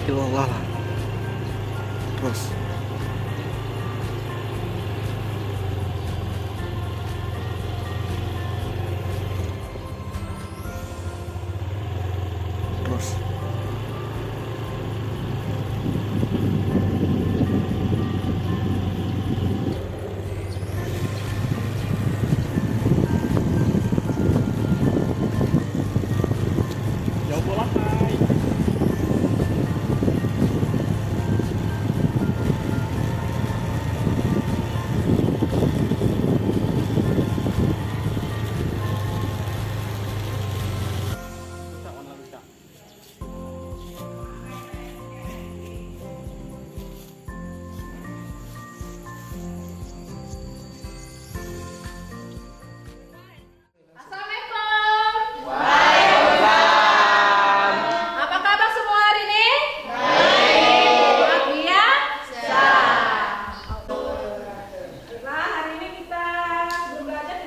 illallah. Terus terus jauh bola hai. Rusak, warna rusak. Assalamualaikum. Apa kabar semua hari ini? Bahagia? Nah, hari ini kita sebelum belajar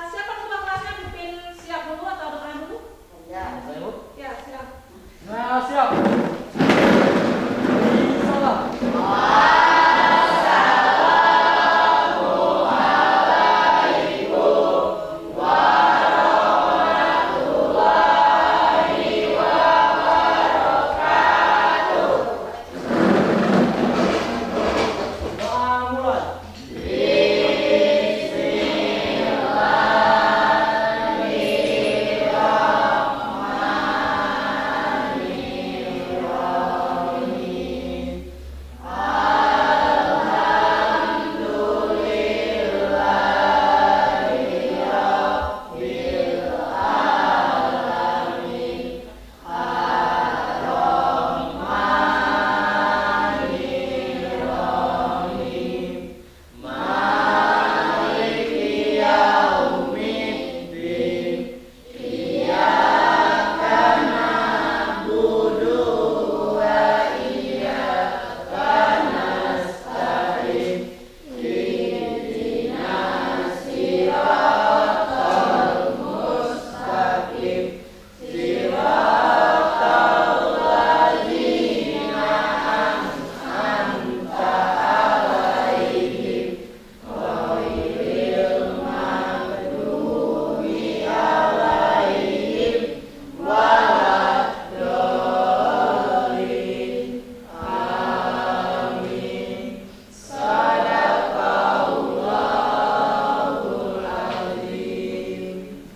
siapa ketua kelasnya pimpin siap dulu atau doain dulu? Ya, saya Bu. Ya, siap. Nah, siap. Salam. Doa mulai.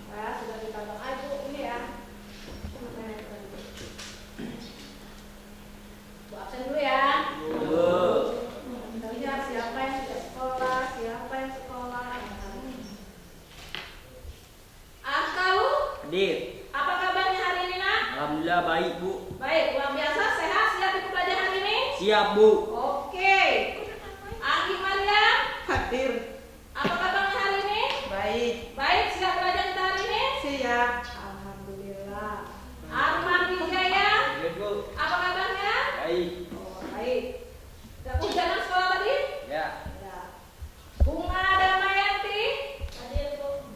Nah, sudah kita doa Ibu ini ya. Bu absen dulu ya. Kita lihat siapa yang tidak sekolah, siapa yang sekolah. Tahu? Hadir. Apa kabarnya hari ini, Nak? Alhamdulillah baik, Bu. Baik, luar biasa, sehat, siap ikut belajar hari ini? Siap, Bu. Oke. Anggi Maria, Hadir. apa kabarnya hari ini? Baik. Baik, siap belajar kita hari ini? Siap. Alhamdulillah. Arman Wijaya, Hadir, Bu. apa kabarnya? Baik. Oh, baik. Gak hujanan sekolah tadi? Ya. Ya. Bunga Damayanti,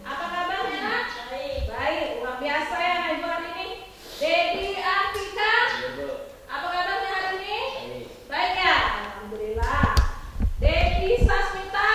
apa kabarnya, Nak? Baik. Baik, luar biasa ya Ibu hari ini. Dedi Artika, Hadir, Bu. apa kabarnya hari ini? Baik. Baik ya, alhamdulillah. Dedi Sasmita,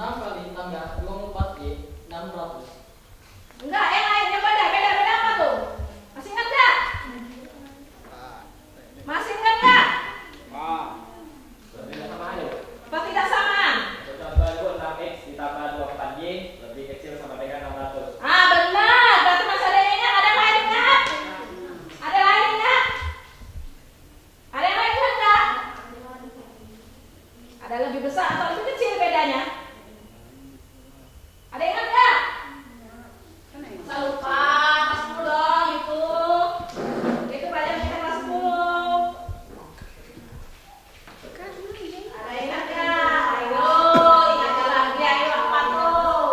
6 kali tambah 24Y 600. Enggak, yang lainnya beda apa tuh? Masih ingat nggak? Masih ingat nggak? Lebih sama aja. Apa tidak sama? Contoh itu 6X ditambah 24Y lebih kecil sama dengan 600. Ah benar, berarti masih ada yang ingat, ada yang lain ingat? Ada yang lain ingat? Ada yang lain ingat nggak? Ada lebih besar atau lebih kecil bedanya? Ada yang ingat nggak? Masa lupa, kelas 10 dong itu. Itu pelajaran kita kelas 10. Ada yang ingat nggak? Ayo, ingatkan lagi, ayo apa tuh?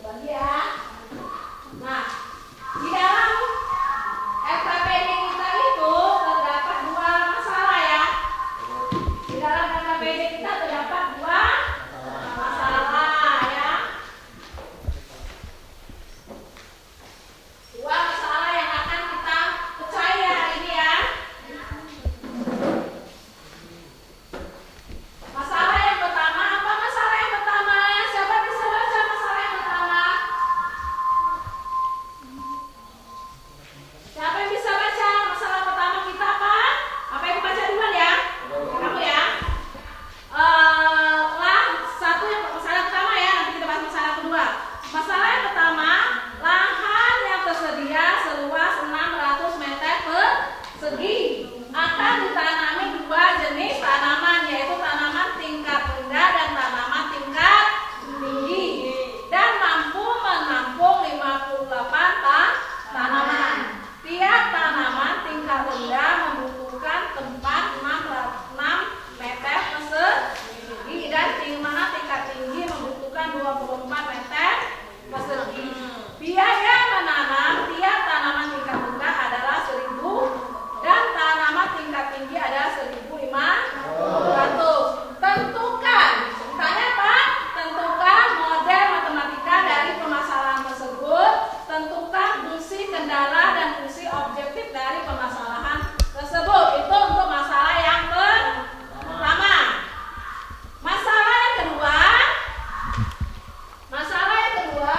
Bagi ya. Nah, di dalam RKPD kita itu terdapat dua masalah ya. Di dalam RKPD kita terdapat dua masalah ya. Dua masalah yang akan kita percaya hari ini ya. Masalah yang pertama, apa masalah yang pertama? Siapa bisa baca masalah yang pertama? Siapa yang bisa baca masalah pertama kita apa? Apa yang baca duluan ya? Kamu ya. Satu yang masalah pertama ya, nanti kita bahas masalah kedua. Masalah yang pertama, lahan yang tersedia seluas 600 meter persegi akan ditanami dua jenis tanaman, yaitu tanaman tingkat rendah dan tanaman tingkat tinggi, dan mampu menampung 58 tanaman. Tiap tanaman tingkat rendah membutuhkan tempat 6 meter persegi dan tanaman tingkat tinggi membutuhkan 24 meter persegi. Biaya menanam tiap tanaman tingkat rendah adalah 1.000 dan tanaman tingkat tinggi adalah 1.500. Tentukan, tanya apa? Tentukan model matematika dari permasalahan tersebut. Tentukan fungsi kendala dan fungsi objektif dari permasalahan tersebut. Itu untuk masalah yang pertama. Masalah yang kedua. Masalah yang kedua.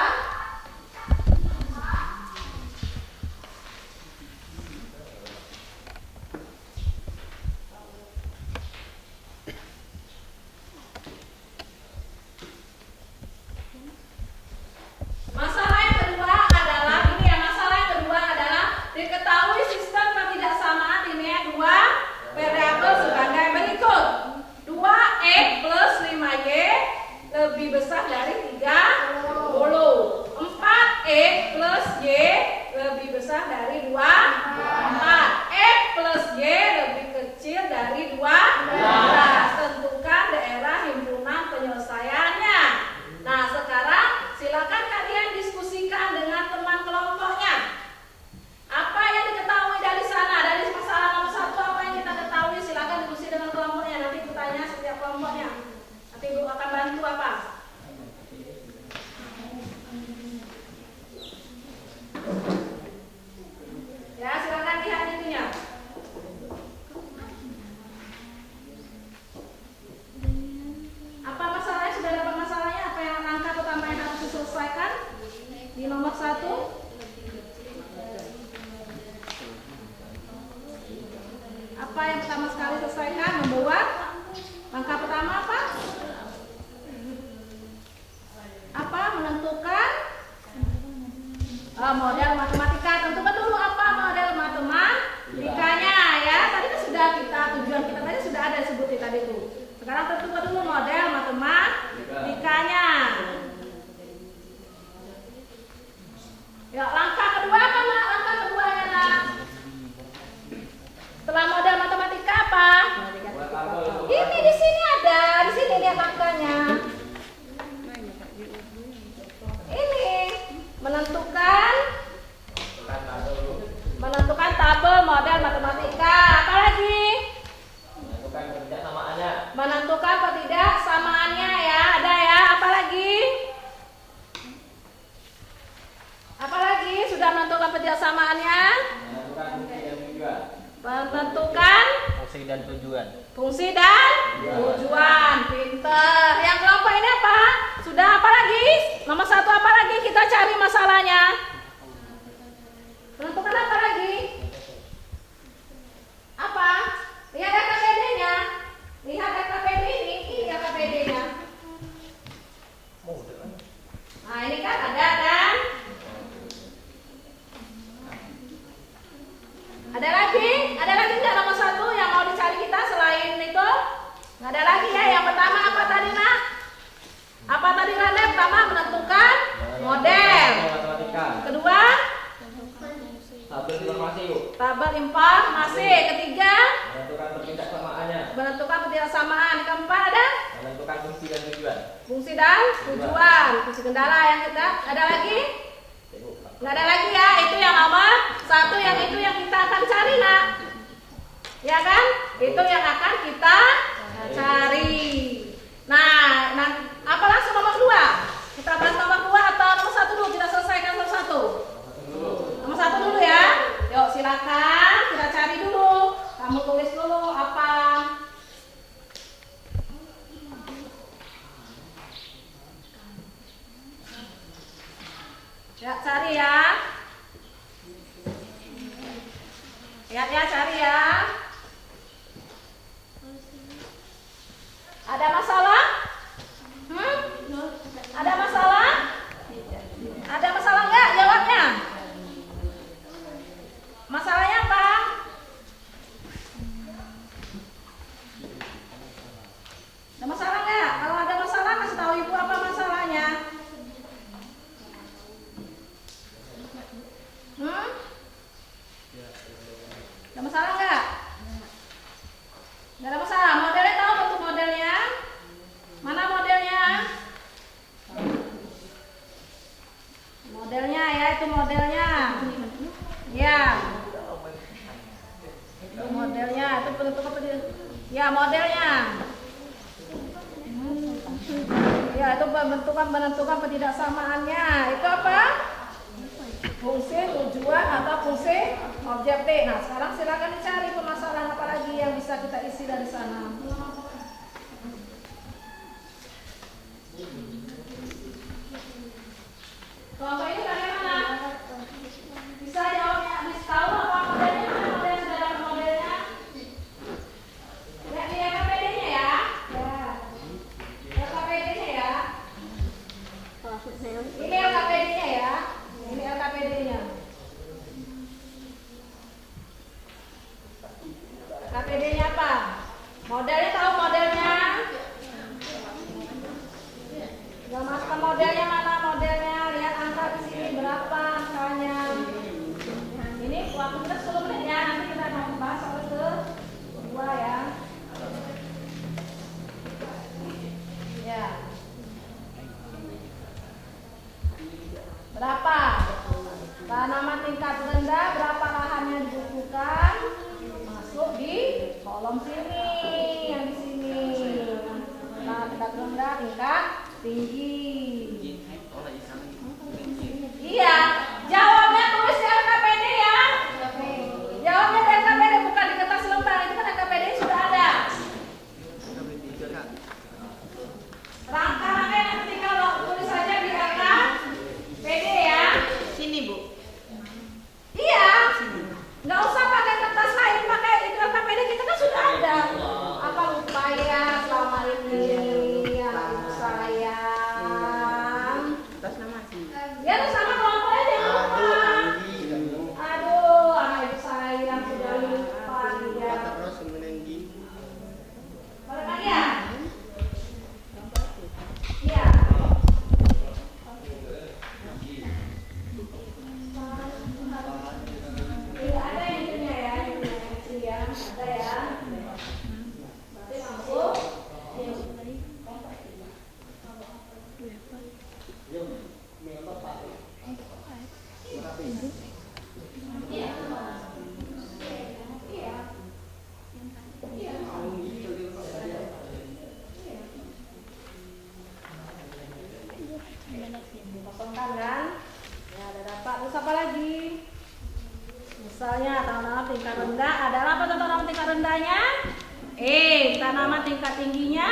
Masalah yang kedua adalah ini ya, masalah yang kedua adalah diketahui sistem ketidaksamaan linear dua variabel sebagai berikut. 2x plus 5y lebih besar dari 30. 4x plus y lebih besar dari 24. X plus y lebih kecil dari 12. Tentukan daerah himpunan penyelesaiannya. Nah, sekarang silakan kalian diskusikan dengan teman kelompoknya. Apa yang diketahui dari sana? Dari masalah nomor 1 apa yang kita ketahui? Silakan diskusi dengan kelompoknya. Nanti Ibu tanya setiap kelompoknya. Nanti Ibu akan bantu apa? Ya, silakan lihat itunya. Apa masalahnya? Sudah dapat masalahnya? Apa yang langkah pertama yang harus diselesaikan di nomor 1? Apa yang pertama sekali selesaikan? Membuat langkah pertama apa? Apa? Menentukan model matematika. Tentukan dulu apa model matematikanya ya. Tadi kan sudah tujuan kita tadi sudah ada disebutin tadi itu. Sekarang tentukan dulu model matematikanya. Ya, langkah kedua apa, Mak? Langkah kedua ya, Nak. Setelah model matematika apa? Ini di sini ada, di sini lihat angkanya. Ini menentukan tabel model matematika. Apa lagi? Menentukan ketidaksamaannya. Menentukan ketidaksamaannya ya, ada ya. Apa lagi? Apa lagi? Sudah menentukan ketidaksamaannya? Menentukan fungsi dan tujuan. Menentukan Fungsi dan tujuan. fungsi dan tujuan. Pinter. Yang kelompok ini apa? Sudah apa lagi? Nomor 1 apa lagi? Kita cari masalahnya. Menentukan apa lagi? Apa? Lihat RKPD-nya. Lihat RKPD ini RKPD-nya. Nah, ini kan ada kan? Ada lagi? Ada lagi nggak nomor 1 yang mau dicari kita selain itu? Nggak ada lagi ya. Yang pertama apa tadi, Nak? Apa tadi, Rane? Pertama menentukan model. Matematika. Kedua, Tabel informasi yuk. tabel informasi. Ketiga, Menentukan ketidaksamaannya. menentukan ketidaksamaan. Keempat ada Menentukan fungsi dan tujuan. fungsi dan tujuan. Fungsi kendala yang kita ada lagi? Nggak ada lagi ya. Itu yang nomor 1, yang itu yang kita akan cari nak. Ya kan? Itu yang akan kita cari. Nah, apa langsung nomor 2? Kita bahas nomor 2 atau nomor 1 dulu? Kita selesaikan nomor 1. Nomor 1 dulu ya. Yuk silakan kita cari dulu. Kamu tulis dulu apa? Ya cari ya. Lihat ya, cari ya. Ada masalah? Ada masalah? Ada masalah enggak jawabnya? Masalahnya apa? Ada masalah enggak? Kalau ada masalah kasih tahu ibu apa masalahnya. Ada masalah enggak? Enggak ada masalah. Modelnya tahu bentuk modelnya? Mana modelnya? Modelnya ya, itu modelnya. Ya. Itu modelnya, itu bentuk apa dia? Ya, modelnya. Ya, itu menentukan ketidaksamaannya. Itu apa? Fungsi, tujuan atau fungsi objektif. Nah, sekarang silakan dicari permasalahan apa lagi yang bisa kita isi dari sana. Kelompok ini bagaimana? Bisa jawabnya? Bisa tahu apa modelnya? Mana model sudah dapat modelnya? Lihat di LKPD-nya ya. Ya. LKPD-nya ya. Ini LKPD-nya ya. Ini LKPD-nya. LKPD-nya apa? Modelnya tahu modelnya? Gak masuk modelnya, mana modelnya? Lihat angka di sini berapa angkanya. Ini waktu kita 10 menit ya. Nanti kita akan bahas soal kedua ya. Ya. Berapa? Tanaman tingkat rendah, berapa lahannya dibutuhkan? Masuk di kolom sini, yang di sini. Nah, tingkat rendah, tingkat tinggi. Iya, jawabnya tulis di LKPD ya. Jawabnya di LKPD, bukan di kertas lembar. Itu kan LKPD sudah ada. Rangka-rangkanya nanti kalau tulis saja di LKPD ya. Sini Bu. Iya. Nggak usah pakai kertas lain, pakai LKPD kita kan sudah ada. Apa lupa ya selama ini anak ibu sayang. Atas nama sih. Ya terus sama kelompok aja yang lupa. Aduh, anak ibu sayang sudah lupa dia. Terus menenggi. Balik lagi ya? Iya. Iya, ada yang punya ya, yang punya MC ya, ada ya. Berarti mampu. Kosongkan kan? Ya, ada dapat. Terus apa lagi? Misalnya tanaman tingkat rendah adalah apa tanaman tingkat rendahnya? Tanaman tingkat tingginya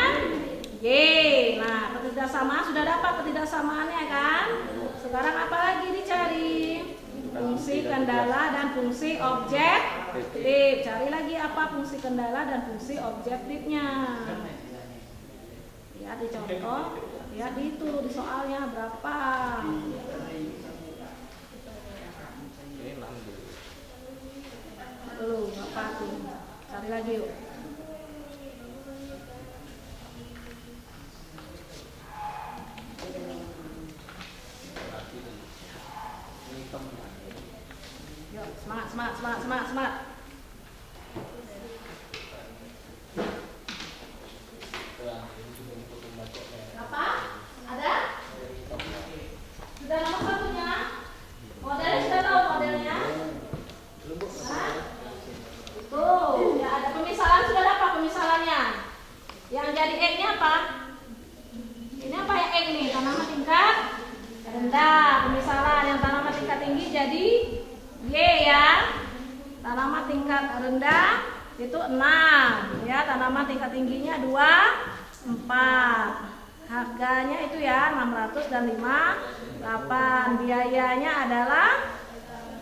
Y. Nah, ketidaksamaan sudah dapat ketidaksamaannya kan? Sekarang apa lagi dicari? Fungsi kendala dan fungsi objektif. Cari lagi apa fungsi kendala dan fungsi objektifnya. Lihat di contoh, lihat itu di soalnya berapa. Belum, apa tuh? Cari lagi yuk. Yuk, semangat. Apa? rendah. Pemisalan yang tanaman tingkat tinggi jadi Y ya. Tanaman tingkat rendah itu 6 ya. Tanaman tingkat tingginya 2, 4. Harganya itu ya 600 dan 58. Biayanya adalah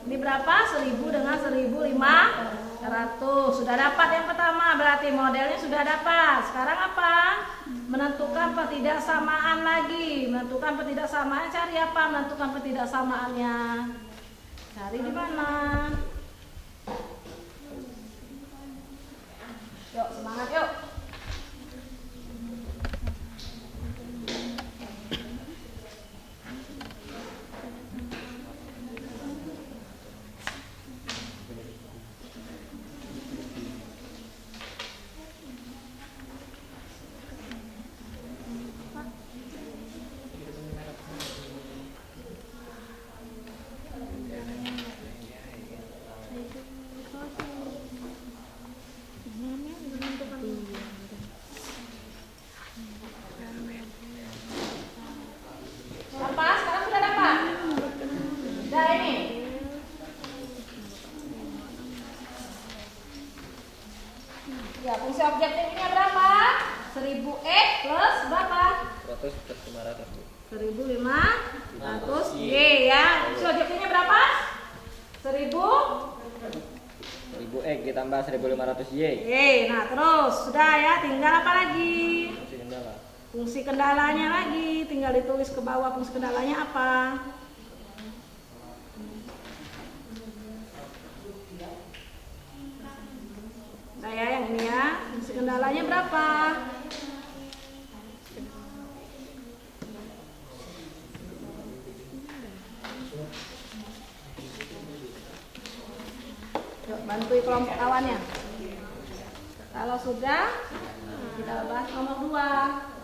ini berapa? 1000 dengan 1500. Sudah dapat yang pertama, berarti modelnya sudah dapat. Sekarang apa? Menentukan ketidaksamaan lagi. Menentukan ketidaksamaan, cari apa? Menentukan ketidaksamaannya. Cari di mana? Yuk, semangat yuk. Apa? Sekarang sudah dapat? Sudah ini. Ya, fungsi objektifnya berapa? 1000x plus berapa? 100 plus 500. 1500 Y ya. Fungsi objektifnya berapa? 1000x ditambah 1500 Y. Y. Nah, terus sudah ya, tinggal apa lagi? Fungsi kendala. Fungsi kendalanya lagi, tinggal ditulis ke bawah fungsi kendalanya apa. Nah ya, yang ini ya, fungsi kendalanya berapa? Yuk, bantu kelompok kawannya. Kalau sudah, kita bahas nomor 2.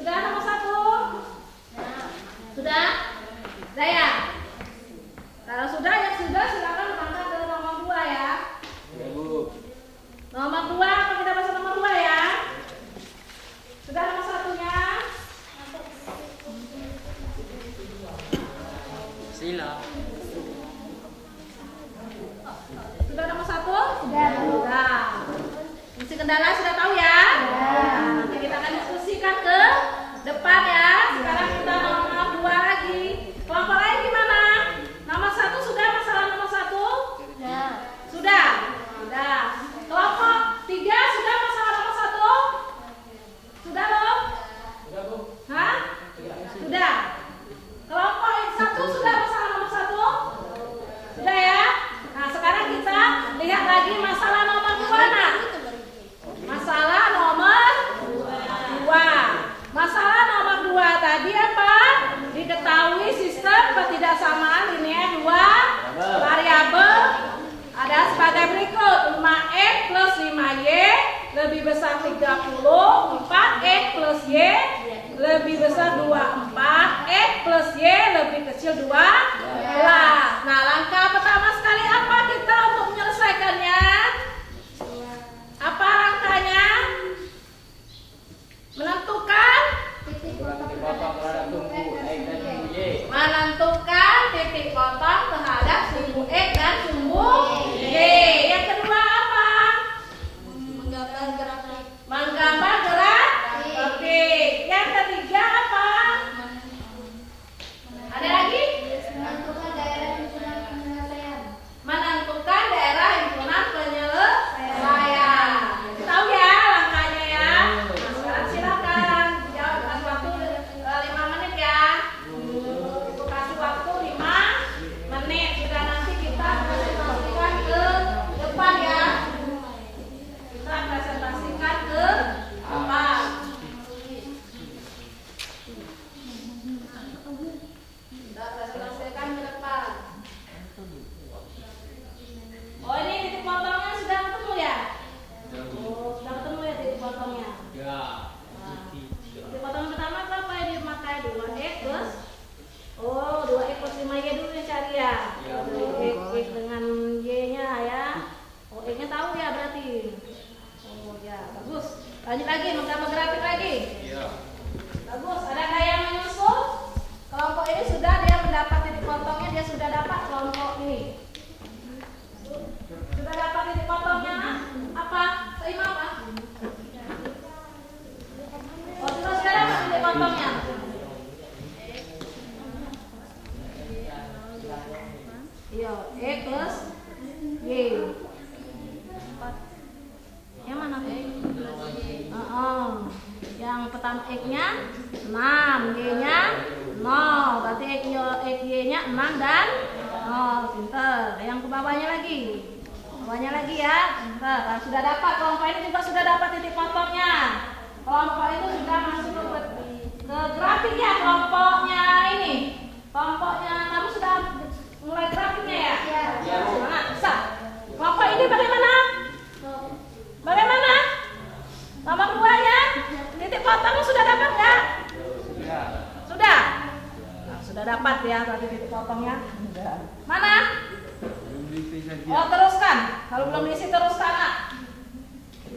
Sudah nomor 1? Sudah? Saya. Kalau sudah ya sudah, silakan berangkat ke nomor 2 ya. Ya, Bu. Nomor 2, apa kita bahas nomor 2 ya? Sudah nomor 1-nya? Sila. Sudah nomor 1? Sudah. Fungsi kendala sudah tahu ya? Nah, nanti kita akan diskusikan ke depan ya. Sekarang kita nomor 2 lagi. Kelompok lain gimana? Nomor 1 sudah masalah nomor 1? Sudah. Kelompok 3 sudah masalah nomor 1? Sudah loh? Sudah, Bu. Hah? Sudah. Kelompok 1 sudah masalah nomor 1? Sudah ya? Nah, sekarang kita lihat lagi masalah nomor 2 nak. Masalah Lanjut lagi, menambah grafik lagi. Iya. Bagus, ada nggak yang menyusul? Kelompok ini sudah dia mendapat titik potongnya, dia sudah dapat kelompok ini. Sudah dapat titik potongnya apa? Seimbang apa? Oh, sudah dapat titik potongnya. Iya, E plus Y. Yang mana tuh? Yang pertama X-nya 6, Y-nya 0. Berarti X-Y-nya 6 dan 0. Pinter. Yang ke bawahnya lagi. Bawahnya lagi ya. Pinter. Nah, sudah dapat kelompok ini juga sudah dapat titik potongnya. Kelompok itu sudah masuk ke grafik ya kelompoknya ini. Kelompoknya kamu sudah mulai grafiknya ya? Iya. Semangat, bisa. Kelompok ini bagaimana? Bagaimana? Nomor 2 ya? Titik potongnya sudah dapat nggak? Sudah. Sudah? Nah, sudah dapat ya tadi titik potongnya? Sudah. Mana? Oh, teruskan. Kalau belum diisi teruskan.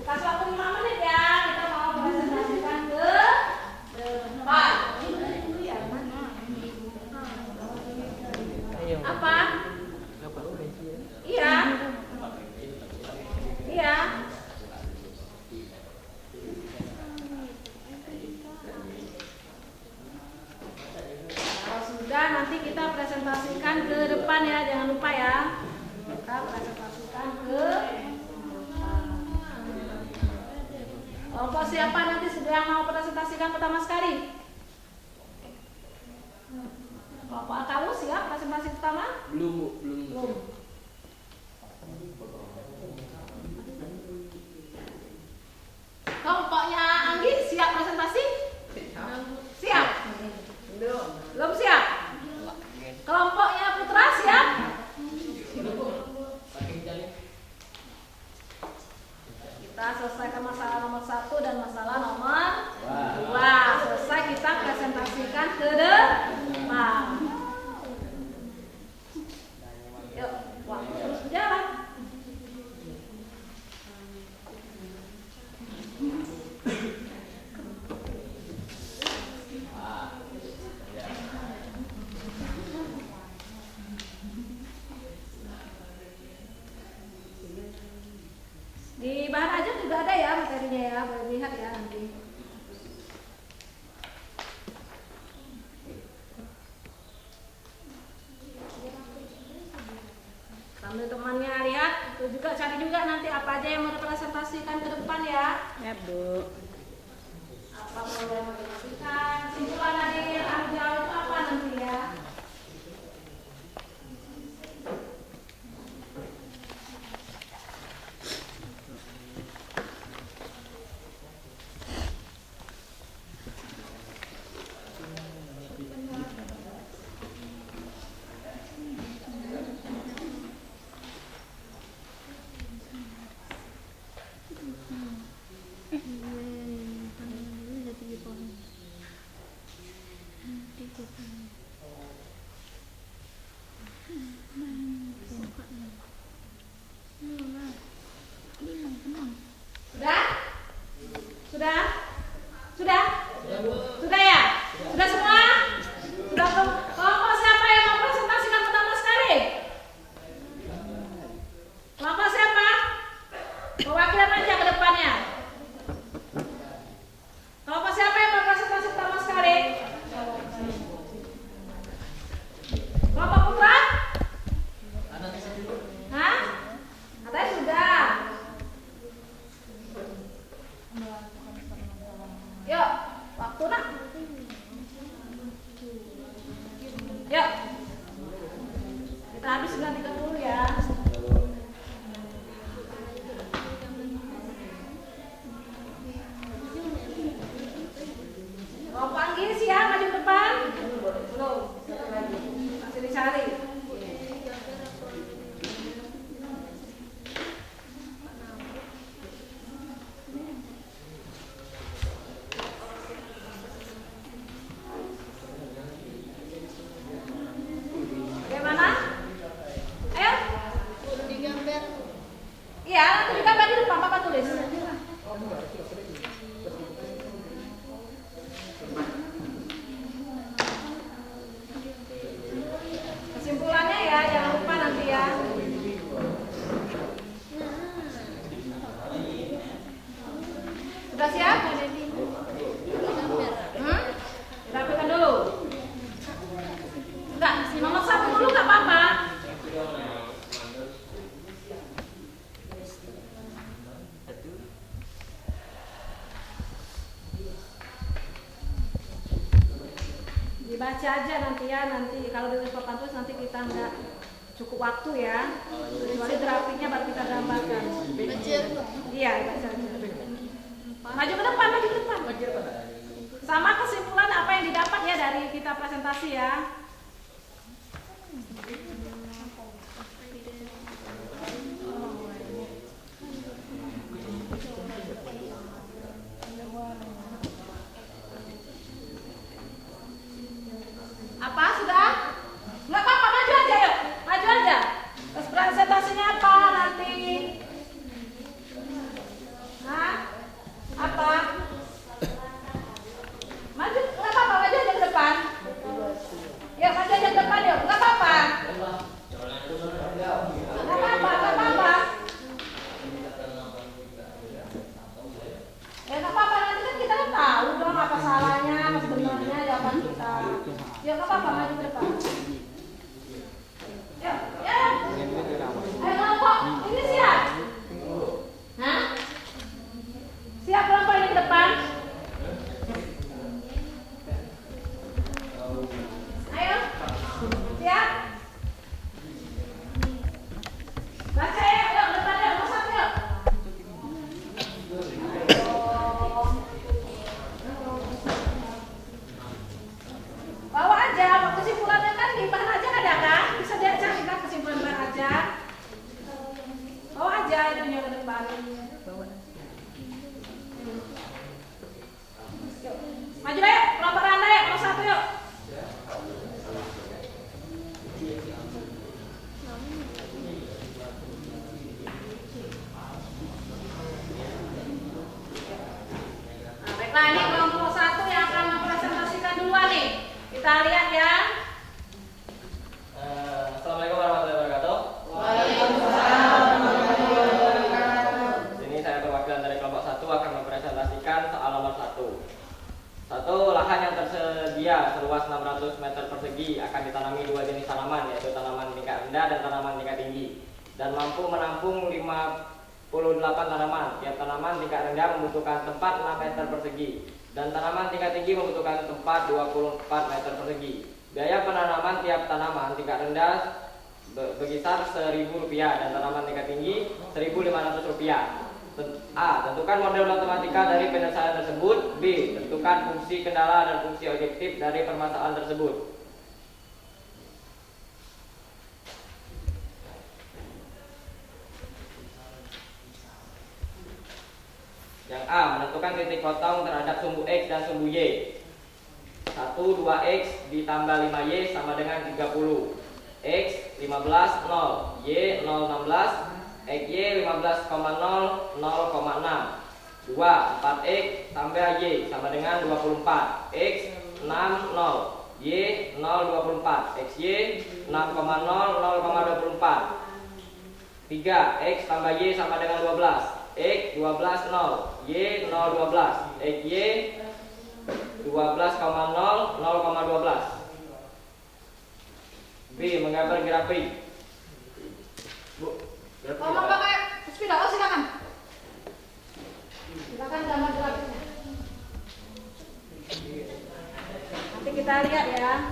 Kasih waktu 5 menit ya. Kita mau presentasikan ke depan. Apa? Iya. Iya. Kalau sudah nanti kita presentasikan ke depan ya, jangan lupa ya. Kita presentasikan ke kelompok siapa nanti sudah yang mau presentasikan pertama sekali? Kelompok kamu siap presentasi pertama? Belum. Belum. Kelompoknya Anggi siap presentasi? Siap? Belum siap? Kelompoknya Putra siap? Kita selesaikan masalah nomor 1 dan masalah nomor 2. Selesai kita presentasikan ke depan. Yuk, waktu terus berjalan. Di bahan aja juga ada ya materinya ya, boleh lihat ya nanti. Sambil temannya lihat, itu juga cari juga nanti apa aja yang mau dipresentasikan ke depan ya. Ya, Bu. Apa mau yang mau dipresentasikan? Simpulan dari Arjau itu apa nanti ya? Sudah? Sudah? Sudah? Sudah ya? Sudah semua? Sudah kelompok siapa yang mau presentasikan pertama sekali? Kelompok siapa? Mewakili aja ke depannya. Sudah siap? Dirapikan dulu. Enggak, nomor 1 dulu nggak apa-apa. Dibaca aja nanti ya, nanti kalau ditulis papan tulis nanti kita nggak cukup waktu ya. Kecuali grafiknya baru kita gambarkan. Iya, baca aja. Maju ke depan, maju ke depan. Sama kesimpulan apa yang didapat ya dari kita presentasi ya. Apa sudah? Nggak apa-apa, maju aja yuk, maju aja. Terus presentasinya apa nanti? Hah? Apa? Maju, nggak apa-apa, maju aja ke depan. Yuk, maju aja ke depan yuk, nggak apa-apa. Nggak apa-apa, nggak apa-apa. Ya nggak apa-apa, nanti kan kita kan tahu dong apa salahnya, apa sebenarnya jawaban kita. Ya nggak apa-apa, maju ke depan. Yuk, ya. Ayo kelompok, ini siap? Hah? Siap kelompok ini ke depan? Ayo, siap? Baca ya, yuk ke depan yuk, nomor 1 yuk. Bawa aja, kesimpulannya kan di bahan aja ada kan? Bisa dicari kan kesimpulan bahan aja. Bawa aja itunya ke depan. Yuk. Maju deh, kelompok Randa ya, nomor 1 yuk. Nah, baiklah ini kelompok 1 yang akan mempresentasikan duluan nih. Kita lihat ya. Assalamualaikum warahmatullahi wabarakatuh. Sini saya perwakilan dari kelompok 1 akan mempresentasikan soal nomor 1. 1. Lahan yang tersedia seluas 600 meter persegi akan ditanami 2 jenis tanaman, yaitu tanaman tingkat rendah dan tanaman tingkat tinggi, dan mampu menampung 58 tanaman. Tiap tanaman tingkat rendah membutuhkan tempat 6 meter persegi, dan tanaman tingkat tinggi membutuhkan tempat 24 meter persegi. Biaya penanaman tiap tanaman tingkat rendah berkisar Rp1.000 dan tanaman tingkat tinggi Rp1.500. A. Tentukan model matematika dari penyelesaian tersebut. B. Tentukan fungsi kendala dan fungsi objektif dari permasalahan tersebut. Yang A. Menentukan titik potong terhadap sumbu X dan sumbu Y. 1, 2X ditambah 5Y sama dengan 30. X 15, 0. Y 0, 16. XY 15,0, 0,6. 2, 4X tambah Y sama dengan 24. X 6, 0. Y 0, 24. XY 6,0, 0,24. 3, X tambah Y sama dengan 12. X 12, 0. Y 0, 12. XY 12,0, 0,12. B. Menggambar grafik. Bu, Tolong pakai sepeda, oh silakan. Silakan gambar grafiknya. Nanti kita lihat ya.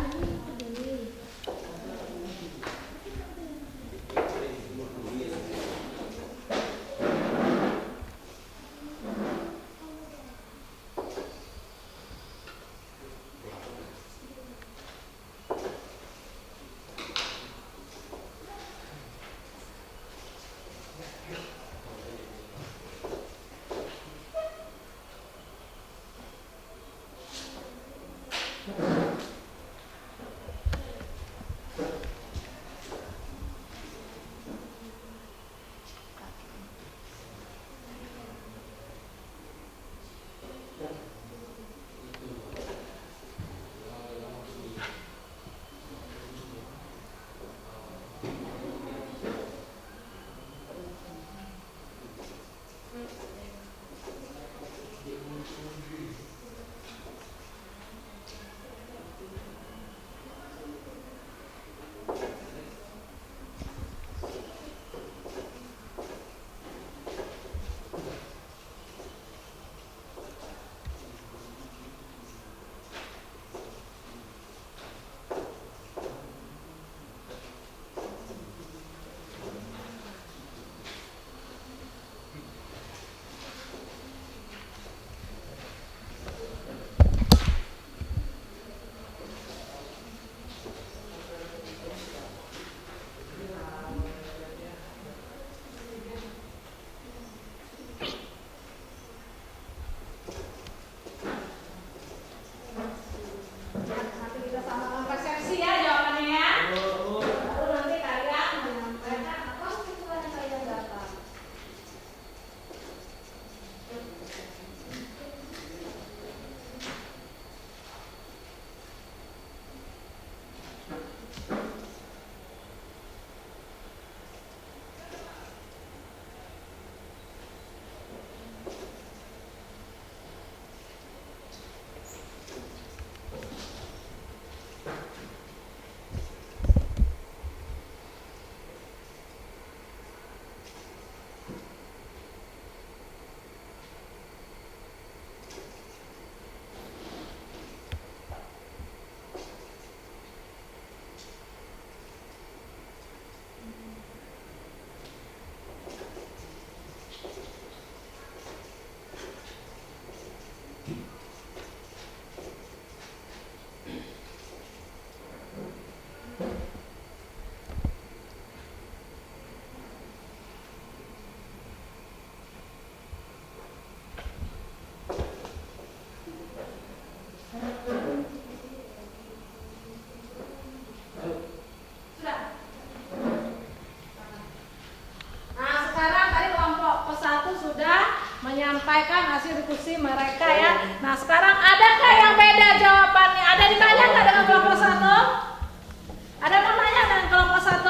menyampaikan hasil diskusi mereka ya. Nah sekarang adakah yang beda jawabannya? Ada ditanya nggak dengan kelompok 1? Ada mau nanya dengan kelompok 1?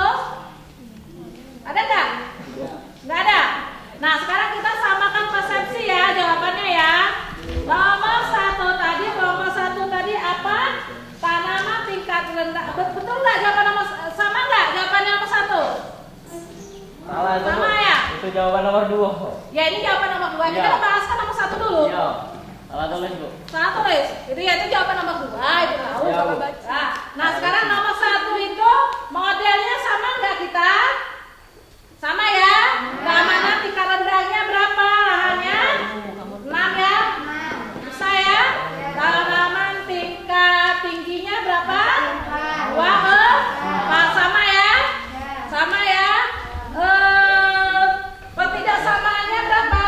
Ada nggak? Nggak ada. Nah sekarang kita samakan persepsi ya jawabannya ya. Nomor 1 tadi, kelompok 1 tadi apa? Tanaman tingkat rendah. Betul nggak jawaban nomor sama nggak jawaban nomor 1? Salah itu. Sama ya? Itu jawaban nomor 2. Ya ini jawaban nomor 2. Kita Iya. bahaskan nomor 1 dulu. Iya. Salah tulis, Bu. Salah tulis. Itu ya itu jawaban nomor 2. Itu tahu Iya, coba Bu. baca. Nah sekarang nomor 1 itu modelnya sama nggak kita? Sama ya? Tanaman tingkat rendahnya berapa lahannya? 6 ya? Bisa ya? Tanaman tingkat tingginya berapa? 2. Sama ya? Sama ya? Pertidaksamaannya berapa?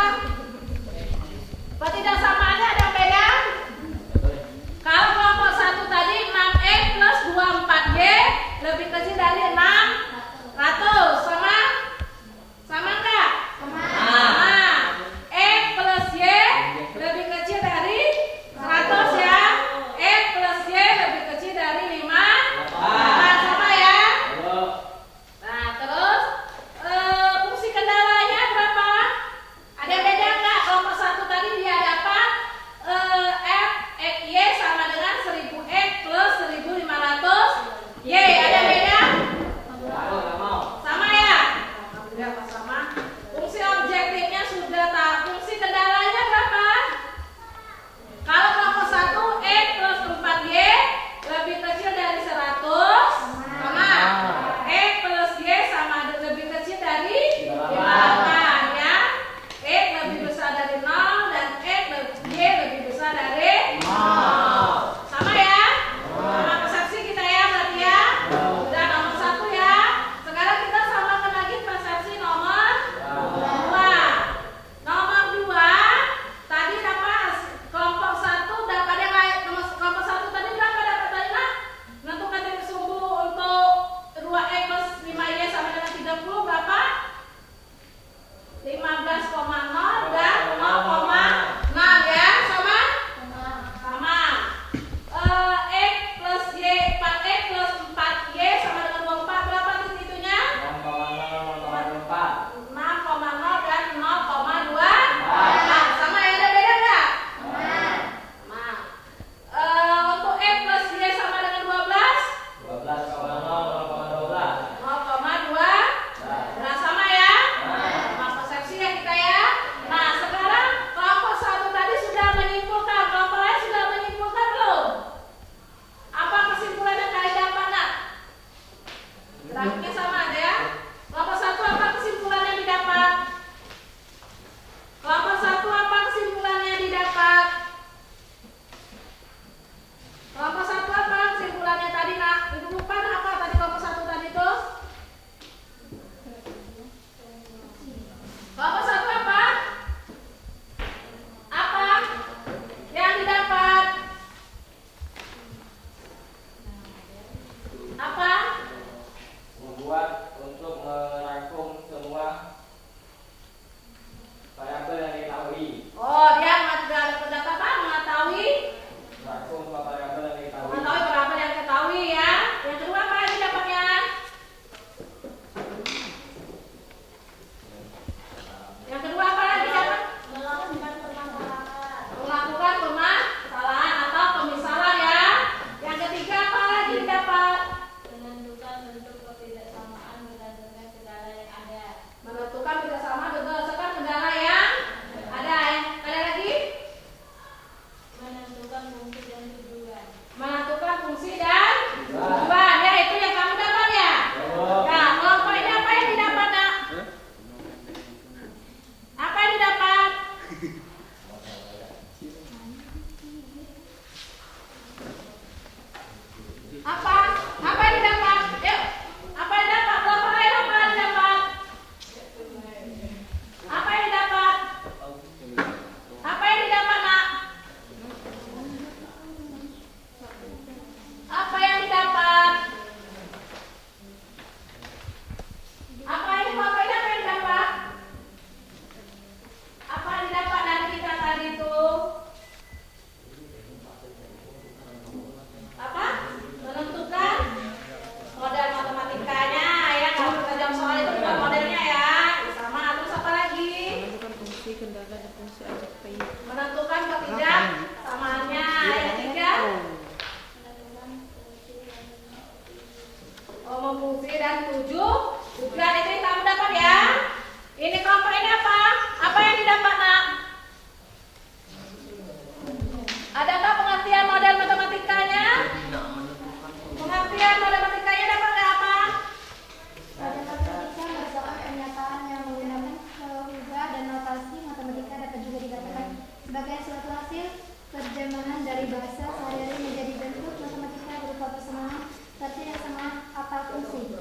sebagai suatu hasil terjemahan dari bahasa sehari-hari menjadi bentuk matematika berupa persamaan, tidak sama atau fungsi.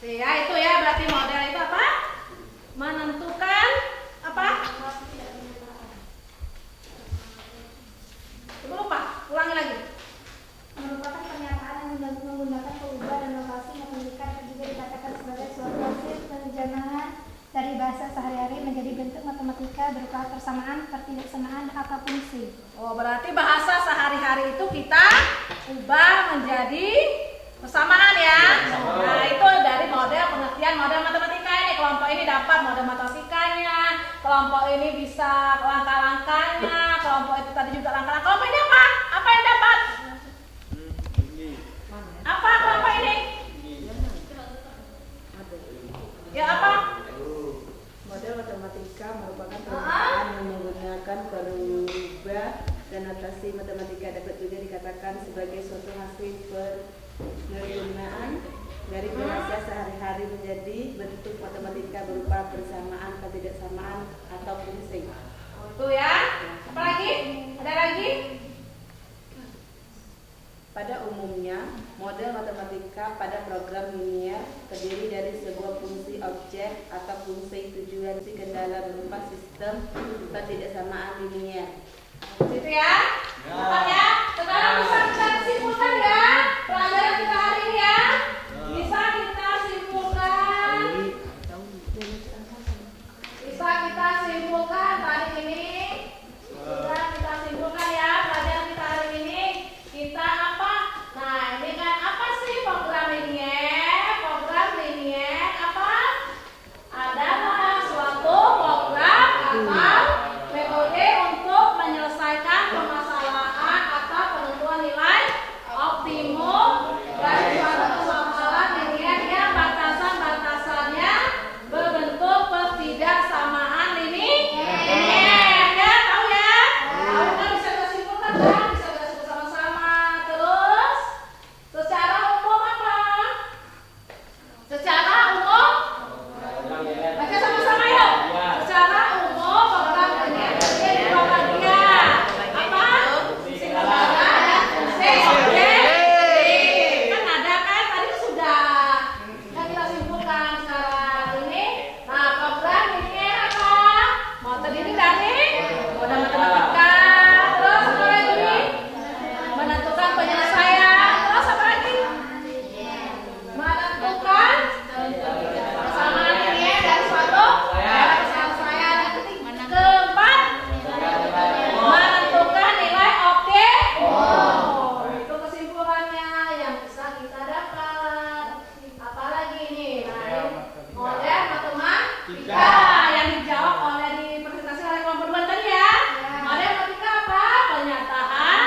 Ya itu ya, berarti model itu apa? Menentukan apa? Ibu lupa, ulangi lagi. Merupakan pernyataan yang menggunakan perubahan dan notasi matematika dan juga dikatakan sebagai suatu hasil terjemahan dari bahasa sehari-hari menjadi bentuk matematika berupa persamaan, ketidaksamaan, atau fungsi. Oh, berarti bahasa sehari-hari itu kita ubah menjadi persamaan ya. Nah, itu dari model pengertian model matematika ini. Kelompok ini dapat model matematikanya, kelompok ini bisa langkah-langkahnya, kelompok itu tadi juga langkah-langkah. Kelompok ini apa? Apa yang dapat? Apa kelompok ini? Ya apa? Model matematika merupakan perubahan yang menggunakan perubah dan notasi matematika, dapat juga dikatakan sebagai suatu hasil penerimaan dari bahasa sehari-hari menjadi bentuk matematika berupa persamaan, ketidaksamaan, atau fungsi. Itu ya. Apa lagi? Ada lagi? Pada umumnya, model matematika pada program linier terdiri dari sebuah fungsi objek atau fungsi tujuan si kendala berupa sistem ketidaksamaan linier. Situ ya. Dapat ya. Sekarang bisa kita simpulkan ya pelajaran kita hari ini ya. Bisa kita simpulkan. Bisa kita simpulkan hari ini. Sudah kita simpulkan ya pelajaran kita hari ini. Kita apa? Nah, ini kan apa sih program linier? Program linier apa? Adalah suatu program atau metode untuk menyelesaikan permasalahan atau penentuan nilai optimum dari suatu persoalan linier yang batasan-batasannya berbentuk ketidaksamaan linier. Ya, tahu ya? Tahu kan, bisa kita simpulkan kan? Bisa kita simpulkan sama-sama. Terus, secara umum apa? Secara umum baca sama-sama yuk. Secara umum program linier terdiri dari dua bagian. Apa? Fungsi kendala dan fungsi objek. Kan ada kan? Tadi sudah. Kan kita simpulkan sekarang ini. Nah, program linier apa? Mau terdiri dari model matematika. Terus apa lagi? Menentukan penyelesaian. Terus apa lagi? Menentukan persamaan linier dari suatu daerah penyelesaian. Keempat, menentukan nilai objek. Oh, itu kesimpulannya yang bisa kita dapat. Apalagi ini, nah, ini model matematika yang dijawab oleh dipresentasi oleh kelompok 2 tadi ya. Model matematika apa? Pernyataan.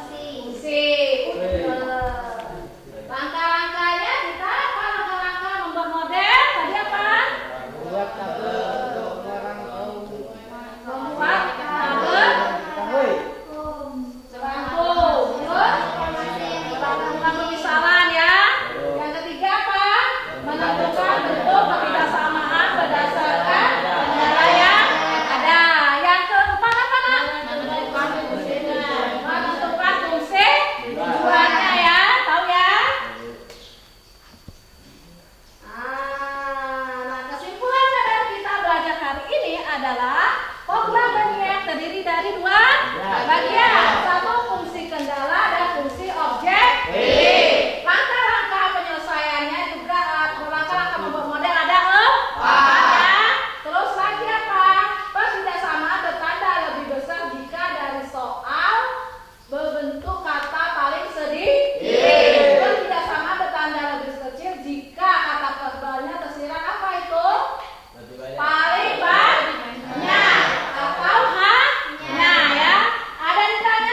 Fungsi. Langkah-langkahnya kita apa? Langkah-langkah membuat model tadi apa? Membuat tabel serangkum. Terus melakukan pemisalan ya. Yang ketiga apa? Menentukan bentuk ketidaksamaan berdasarkan kendala yang ada. Yang keempat apa nak? Menentukan fungsi tujuannya ya. Tahu ya? Nah, kesimpulan dari kita belajar hari ini adalah program linier terdiri dari dua bagian. Satu, fungsi kendala dan fungsi objek. Langkah-langkah penyelesaiannya juga langkah-langkah membuat model ada ya. Terus lagi apa? Ketidaksamaan bertanda lebih besar jika dari soal berbentuk kata paling sedikit. Ketidaksamaan bertanda lebih kecil jika kata terbalnya tersirat apa itu? Paling banyak atau hanya ya. Ada di tanda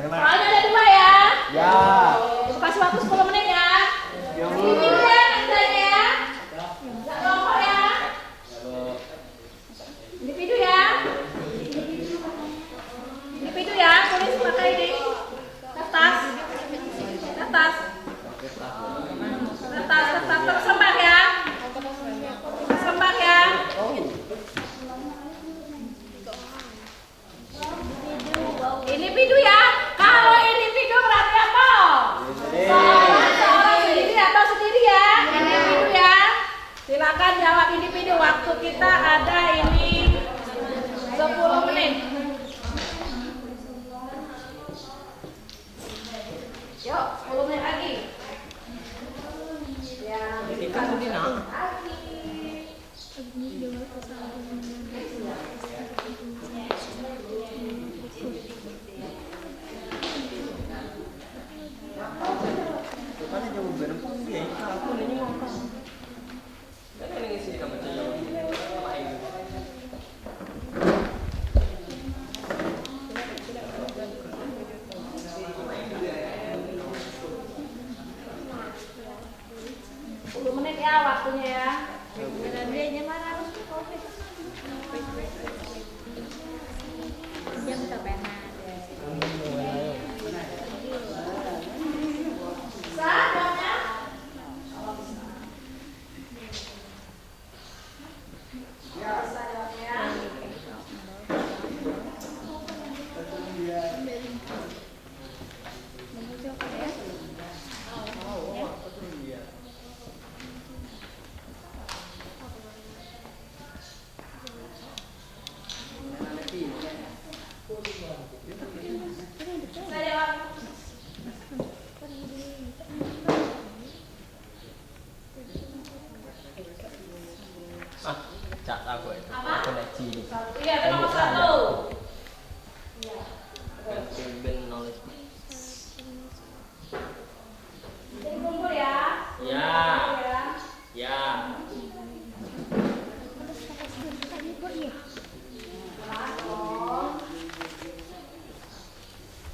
Soalnya ada 2 ya. Ya. Kasih waktu 10 menit ya. Ya, Bu. Ini ya kerjanya ya. Nggak kelompok ya. Individu ya. Individu ya. Tulis pakai ini. Kertas. Kertas. Kertas. Tersembah ya. Tersembah ya. Individu ya. Kalau individu berarti apa? Seorang sendiri atau sendiri ya? Individu ya. Silakan jawab individu. Waktu kita ada ini 10 menit. Yuk, 10 menit lagi. Ya, kita lagi. Menit ya waktunya ya. Sah jawabnya? Bisa jawabnya. Saya jawab. Cak aku itu. Apa? Koneksi. Iya, itu nomor 1. Iya. Ben knowledge. Jadi kumpul ya. Ya. Kumpul ya. Ya.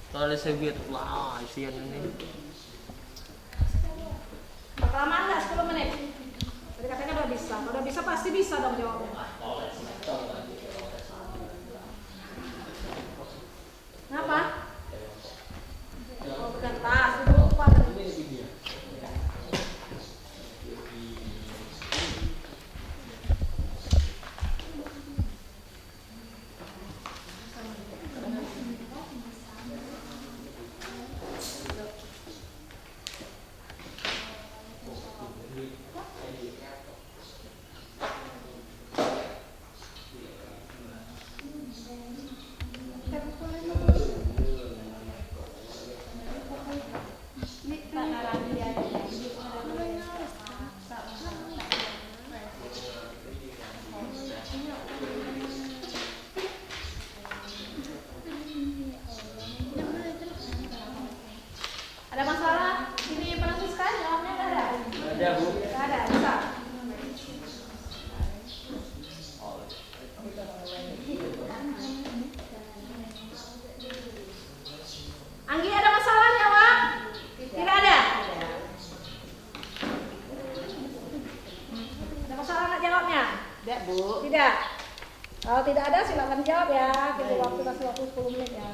Kalau sebut wah, isian ini. Kelamaan nggak 10 menit? Tadi katanya udah bisa. Kalau udah bisa pasti bisa dong jawabnya. Kenapa? Oh, kertas. Itu lupa tadi. Ada masalah? Ini Francisca jawabnya nggak ada? Ada, Bu. Nggak ada, bisa. Anggi ada masalah jawab? Tidak ada? Ada masalah nggak jawabnya? Tidak, Bu. Tidak. Kalau tidak ada silakan jawab ya. Kita kasih waktu 10 menit ya.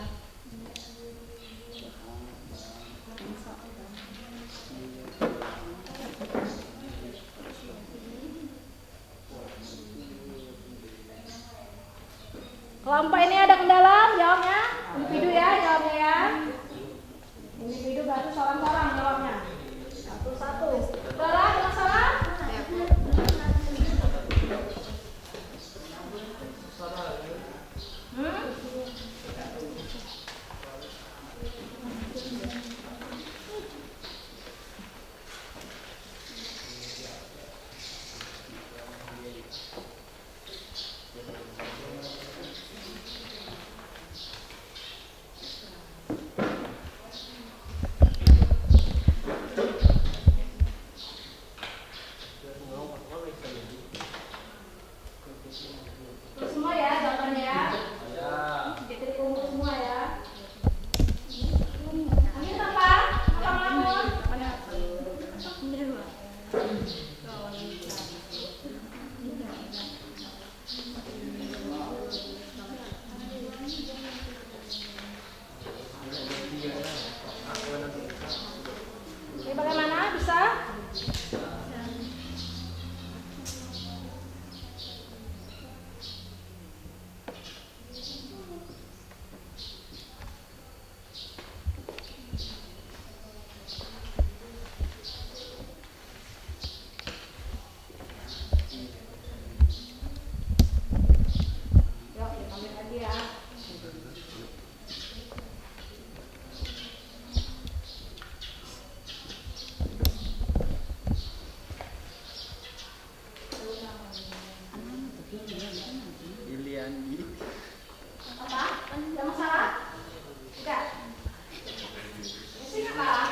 Kelompok ini ada kendala, jawabnya. Individu ya, jawabnya ya. Individu berarti seorang-seorang jawabnya. Satu-satu. Saudara, ada masalah? Semua ya jawabannya ya. Apa? Ada masalah? Enggak. Sini Pak.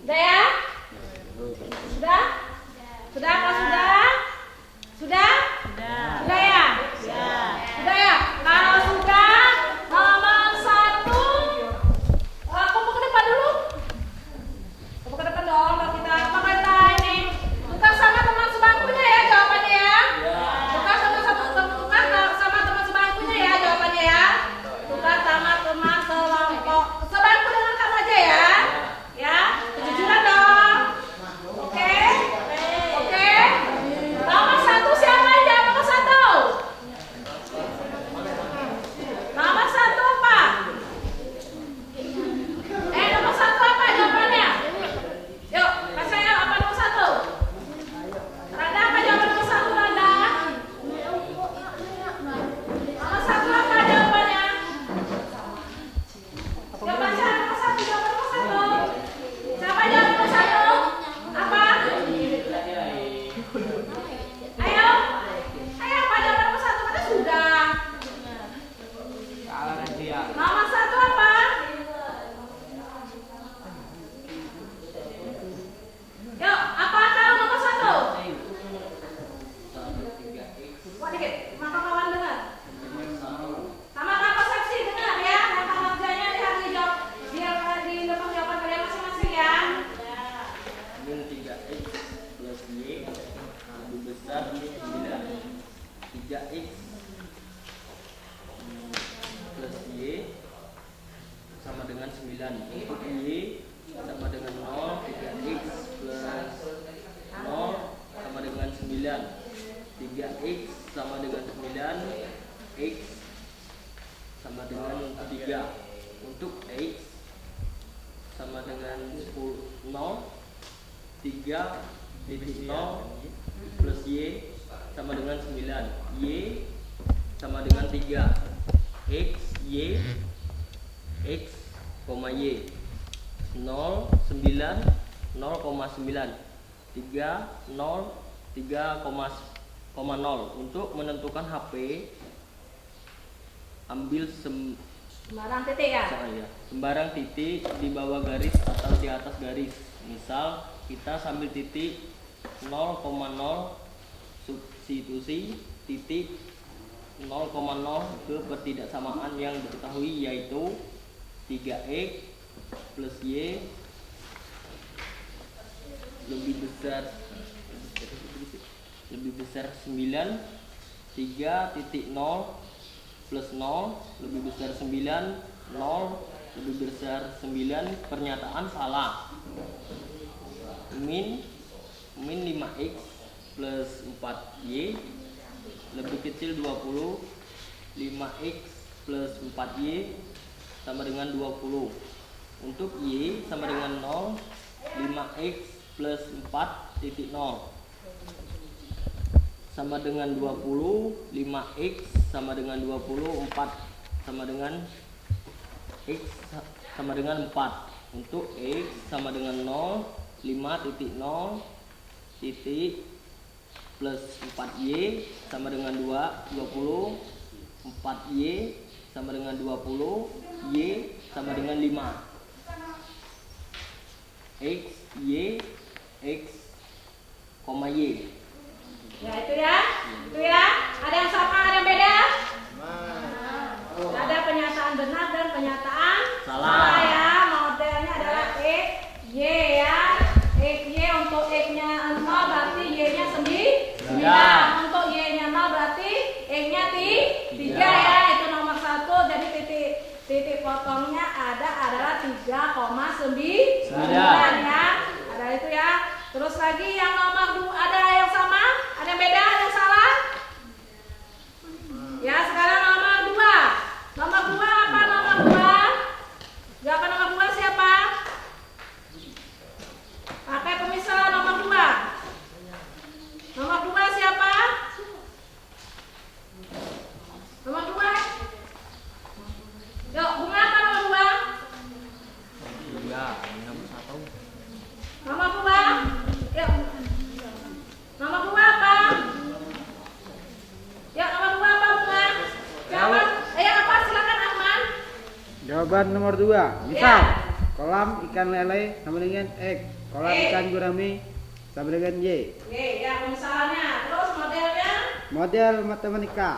Sudah ya? Sudah? Sudah apa sudah? Sudah? Sudah ya? Sudah ya? Kalau sudah, nomor 1 kumpul ke depan dulu. Kumpul ke depan dong, kalau kita ini tukar sama teman sebangkunya ya jawabannya ya. Tukar sama teman sebangkunya ya jawabannya ya. Tukar sama teman sekelompok sebangku dengan kamu aja ya. Ya, kejujuran dong. Oke? Oke? Nomor 1 siapa yang jawab nomor 1? Nomor 1 apa? Nomor 1 apa jawabannya? Yuk, Mas saya apa nomor 1? Rada apa jawaban nomor 1, Rada? Nomor 1 apa jawabannya? Yuk, baca nomor 1, jawaban nomor 1. Siapa jawab nomor 1? Apa? Ayo. Ayo, apa jawaban nomor 1? Mana sudah? Nomor 1 apa? Yuk, apa kalau nomor 1? Wah, dikit. Maka kawan dengar. Sama Kak Persepsi dengar ya. Kata kerjanya lihat dijawab. Biar di depan jawaban kalian masing-masing ya. Min 3x plus y lebih besar 9. 3x plus y sama dengan 9. Untuk y sama dengan 0, 3x plus 0 sama dengan 9, 3x sama dengan 9, x sama dengan 3. Untuk x sama dengan 0, 3.0 plus y sama dengan 9, y sama dengan 3, x, y, x, y 0, 9, 0,9 3, 0, 3,0. Untuk menentukan HP ambil Sembarang titik ya? sembarang titik di bawah garis atau di atas garis. Misal kita sambil titik 0,0 substitusi titik 0,0 ke pertidaksamaan yang diketahui, yaitu 3x plus y lebih besar 9, 3.0 plus 0 lebih besar 9, 0 lebih besar 9. Pernyataan salah. Min 5x plus 4y lebih kecil 20, 5x plus 4y sama dengan 20. Untuk y sama dengan 0, 5x plus 4.0 sama dengan 20, 5x sama dengan 20, 4 sama dengan x sama dengan 4. Untuk x sama dengan 0, 5.0 titik plus 4y sama dengan 20, 4y sama dengan 20, y sama dengan 5. X, y, x, y. Ya itu ya. Ada yang sama, ada yang beda? Ada pernyataan benar dan pernyataan salah ya. Modelnya adalah x, y ya. X, y untuk x-nya 0 berarti y-nya 9. Untuk y-nya 0 berarti x-nya 3 ya. Itu nomor 1. Jadi titik potongnya adalah 3,9 ya. Ada itu ya. Terus lagi yang nomor 2, ada yang sama? Ada yang beda? Ada yang salah? Ya, sekarang nomor 2. Nomor 2 apa? Nomor 2? Jawaban nomor 2 siapa? Pakai pemisah nomor 2. Nomor 2 siapa? Nomor 2? Yuk, bunga apa nomor 2? Nomor 2? Yuk. Nomor 2 apa? Ya, nomor 2 apa, Bunga? Jawaban. Apa? Silakan Ahmad. Jawaban nomor 2. Misal, kolam ikan lele sama dengan X, kolam ikan gurame sama dengan Y. Ya, pemisahannya. Terus modelnya? Model matematika.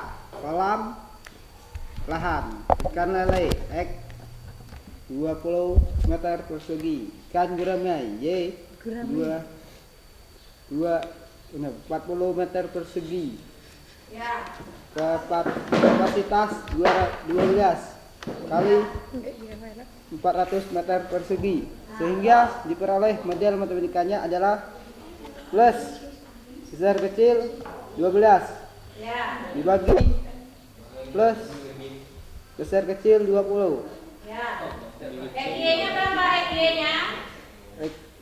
Kolam lahan ikan lele X 20 meter persegi, ikan gurame Y 40 meter persegi. Ya. Kapasitas 12 kali 400 meter persegi, sehingga diperoleh model matematikanya adalah plus besar kecil 12 Ya. dibagi plus besar kecil 20. Ya. XY-nya berapa XY-nya?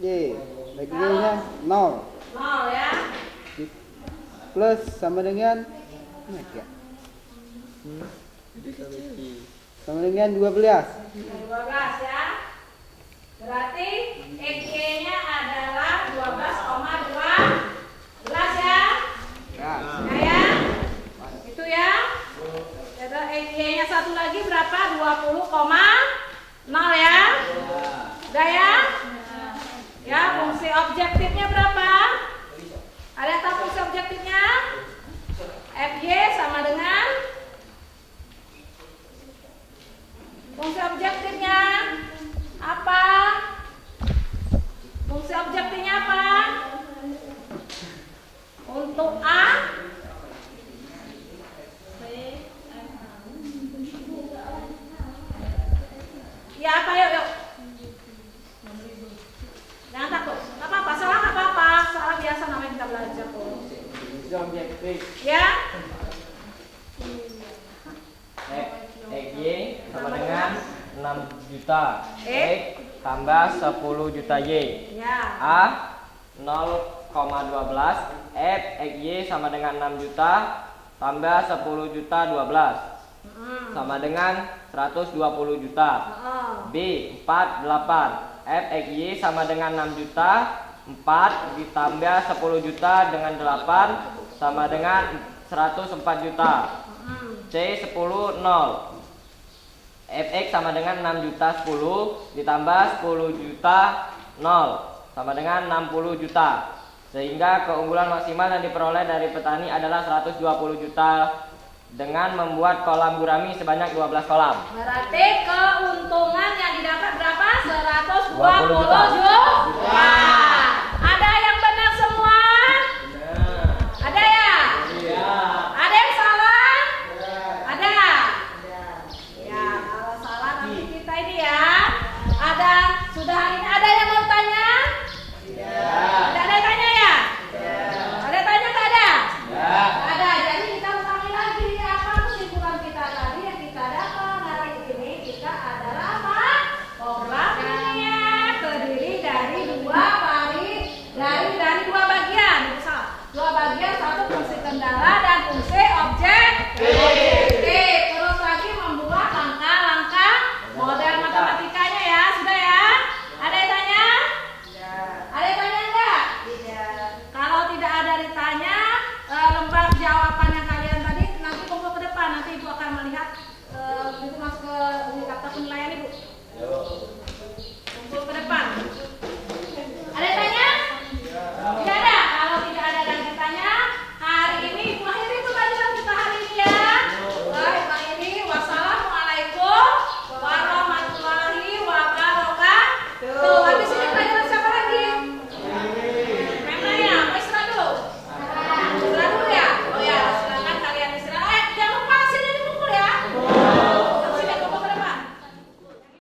XY-nya 0 ya. plus sama dengan sama dengan 12. 12 ya. Berarti XY-nya adalah 12,12 ya. Ya. Itu ya. Ada XY-nya satu lagi berapa? 20,0 ya. Udah ya? Ya, fungsi objektifnya berapa? Ada yang tahu fungsi objektifnya? FY sama dengan fungsi objektifnya juta. X tambah 10 juta Y. Ya. A 0,12. F XY sama dengan 6 juta tambah 10 juta 12 sama dengan 120 juta. B 48. F XY sama dengan 6 juta. 4 ditambah 10 juta dengan 8 sama dengan 104 juta. C 10 0. Fx sama dengan 6 juta 10 ditambah 10 juta 0 sama dengan 60 juta. Sehingga keunggulan maksimal yang diperoleh dari petani adalah 120 juta dengan membuat kolam gurami sebanyak 12 kolam. Berarti keuntungan yang didapat berapa? 120 20 juta.